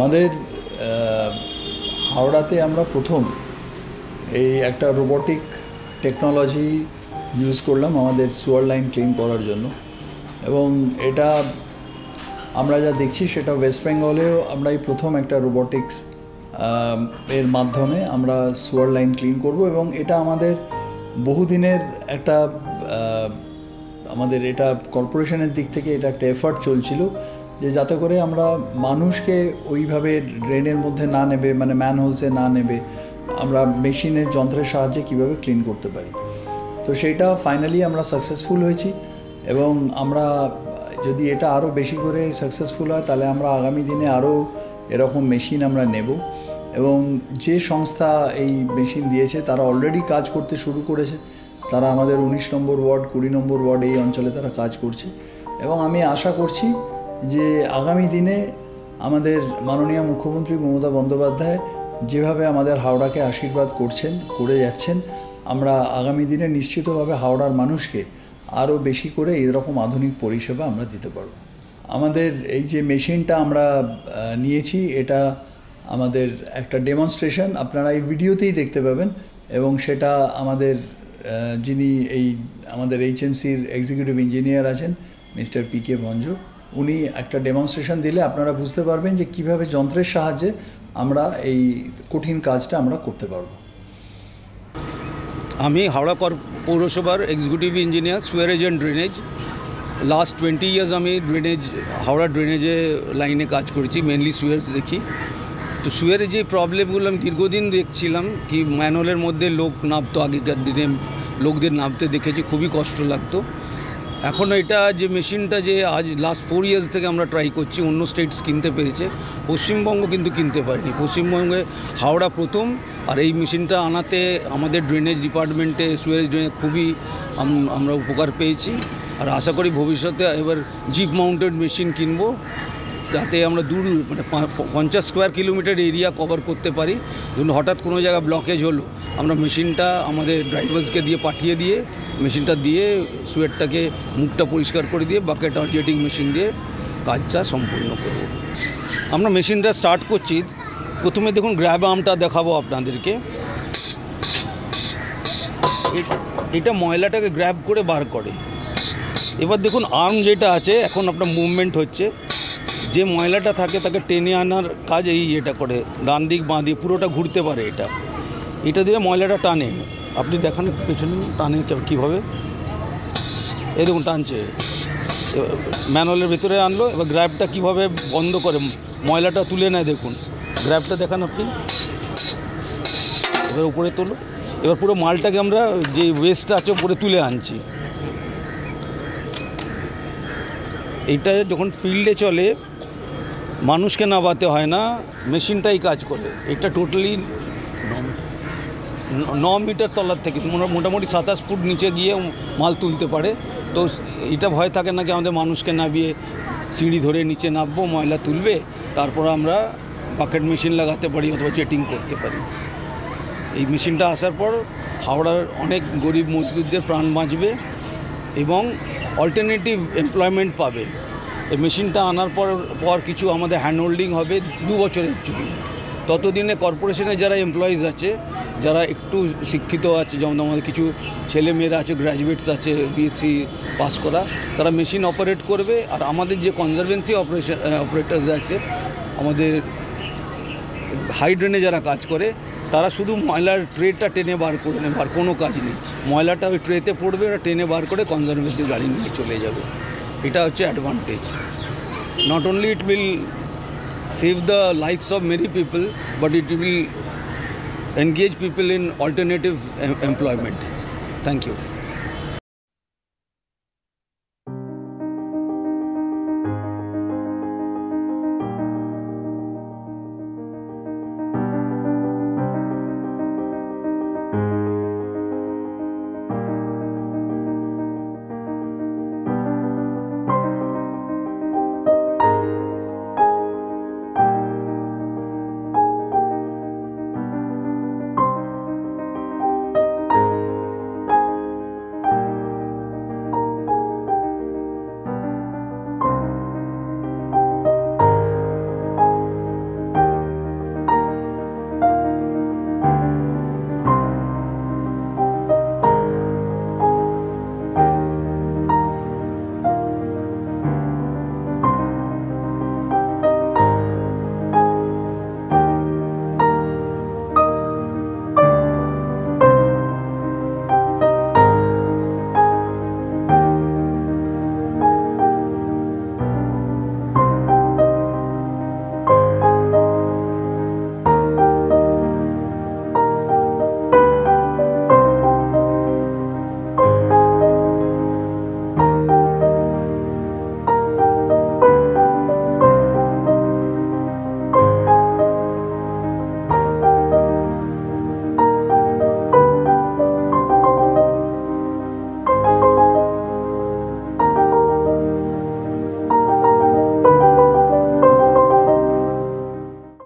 আমাদের হাওড়াতে আমরা প্রথম এই একটা রোবোটিক টেকনোলজি ইউজ করলাম আমাদের সুয়ার লাইন ক্লিন করার জন্য, এবং এটা আমরা যা দেখছি সেটা ওয়েস্ট বেঙ্গলেও আমরা এই প্রথম একটা রোবোটিক্স এর মাধ্যমে আমরা সুয়ার লাইন ক্লিন করব। এবং এটা আমাদের বহুদিনের একটা আমাদের এটা কর্পোরেশনের দিক থেকে এটা একটা এফার্ট চলছিল যে যাতে করে আমরা মানুষকে ওইভাবে ড্রেনের মধ্যে না নেবে, মানে ম্যানহোলসে না নেবে, আমরা মেশিনের যন্ত্রের সাহায্যে কীভাবে ক্লিন করতে পারি। তো সেইটা ফাইনালি আমরা সাকসেসফুল হয়েছি, এবং আমরা যদি এটা আরও বেশি করে সাকসেসফুল হয় তাহলে আমরা আগামী দিনে আরও এরকম মেশিন আমরা নেব। এবং যে সংস্থা এই মেশিন দিয়েছে তারা অলরেডি কাজ করতে শুরু করেছে, তারা আমাদের 19 নম্বর ওয়ার্ড, 20 নম্বর ওয়ার্ড এই অঞ্চলে তারা কাজ করছে। এবং আমি আশা করছি যে আগামী দিনে আমাদের মাননীয় মুখ্যমন্ত্রী মমতা বন্দ্যোপাধ্যায় যেভাবে আমাদের হাওড়াকে আশীর্বাদ করে যাচ্ছেন, আমরা আগামী দিনে নিশ্চিতভাবে হাওড়ার মানুষকে আরও বেশি করে এরকম আধুনিক পরিষেবা আমরা দিতে পারব। আমাদের এই যে মেশিনটা আমরা নিয়েছি এটা আমাদের একটা ডেমনস্ট্রেশন, আপনারা এই ভিডিওতেই দেখতে পাবেন। এবং সেটা আমাদের যিনি আমাদের HMCর এক্সিকিউটিভ ইঞ্জিনিয়ার আছেন মিস্টার PK ভঞ্জ, উনি একটা ডেমনস্ট্রেশন দিলে আপনারা বুঝতে পারবেন যে কীভাবে যন্ত্রের সাহায্যে আমরা এই কঠিন কাজটা আমরা করতে পারব। আমি হাওড়া পৌরসভার executive engineer, Suarez and drainage. Last 20 years আমি হাওড়া ড্রেনেজে লাইনে কাজ করেছি, মেনলি সুয়ারেজ দেখি। তো সুয়ারের যে প্রবলেমগুলো আমি দীর্ঘদিন দেখছিলাম, কি ম্যানহোলের মধ্যে লোক নামতো, আগেকার দিনে লোকদের নামতে দেখেছি, খুবই কষ্ট লাগতো। এখন এটা যে মেশিনটা যে আজ লাস্ট 4 ইয়ার্স থেকে আমরা ট্রাই করছি, অন্য স্টেটস কিনতে পেরেছে, পশ্চিমবঙ্গ কিন্তু কিনতে পারেনি। পশ্চিমবঙ্গে হাওড়া প্রথম। আর এই মেশিনটা আনাতে আমাদের ড্রেনেজ ডিপার্টমেন্টে, সুয়ারেজ ড্রেনেজ খুবই আমরা উপকার পেয়েছি। আর আশা করি ভবিষ্যতে এবার জিপ মাউন্টেড মেশিন কিনবো, যাতে আমরা মানে 50 স্কোয়ার কিলোমিটার এরিয়া কভার করতে পারি। ধরুন হঠাৎ কোনো জায়গায় ব্লকেজ হলো, আমরা মেশিনটা আমাদের ড্রাইভার্সকে দিয়ে পাঠিয়ে দিয়ে মেশিনটা দিয়ে সুয়েটটাকে মুখটা পরিষ্কার করে দিয়ে বাকেট আর জেটিং মেশিন দিয়ে কাজটা সম্পূর্ণ করব। আমরা মেশিনটা স্টার্ট করছি। প্রথমে দেখুন গ্র্যাব আর্মটা দেখাবো আপনাদেরকে। এটা ময়লাটাকে গ্র্যাব করে বার করে। এবার দেখুন আর্ম যেটা আছে, এখন আপনার মুভমেন্ট হচ্ছে, যে ময়লাটা থাকে তাকে টেনে আনার কাজ এটা করে, ডান দিক বাঁ দিক পুরোটা ঘুরতে পারে। এটা দিয়ে ময়লাটা টানে। আপনি দেখান পেছনে টানে কীভাবে, এই দেখুন টানছে, ম্যানহোলের ভিতরে আনলো। এবার গ্র্যাবটা কীভাবে বন্ধ করে ময়লাটা তুলে নেয়, দেখুন গ্র্যাবটা দেখান আপনি। এবার উপরে তোলো। এবার পুরো মালটাকে আমরা যে ওয়েস্টটা আছে উপরে তুলে আনছি। এইটা যখন ফিল্ডে চলে, মানুষকে নামাতে হয় না, মেশিনটাই কাজ করে। এটা টোটালি 9 মিটার তলার থেকে মোটামুটি 27 ফুট নিচে গিয়ে মাল তুলতে পারে। তো এটা ভয় থাকে না কি আমাদের মানুষকে নামিয়ে সিঁড়ি ধরে নিচে নামবো, ময়লা তুলবে, তারপর আমরা বাকেট মেশিন লাগাতে পারি অথবা জেটিং করতে পারি। এই মেশিনটা আসার পর হাওড়ার অনেক গরিব মজদুরদের প্রাণ বাঁচবে এবং অল্টারনেটিভ এমপ্লয়মেন্ট পাবে। এই মেশিনটা আনার পর কিছু আমাদের হ্যান্ড হোল্ডিং হবে 2 বছরের জন্য। ততদিনে কর্পোরেশনের যারা এমপ্লয়িজ আছে, যারা একটু শিক্ষিত আছে, যেমন আমাদের কিছু ছেলেমেয়েরা আছে, গ্র্যাজুয়েটস আছে, BSc পাস করা, তারা মেশিন অপারেট করবে। আর আমাদের যে কনজারভেন্সি অপারেটার্স আছে, আমাদের হাই ড্রেনে যারা কাজ করে, তারা শুধু ময়লার ট্রেটা টেনে বার করে নেবে, আর কোনো কাজ নেই। ময়লাটা ওই ট্রেতে পড়বে, ওরা টেনে বার করে কনজারভেন্সি গাড়ি নিয়ে চলে যাবে। এটা হচ্ছে advantage. Not only it will save the lives of many people, but it will engage people in alternative employment. Thank you.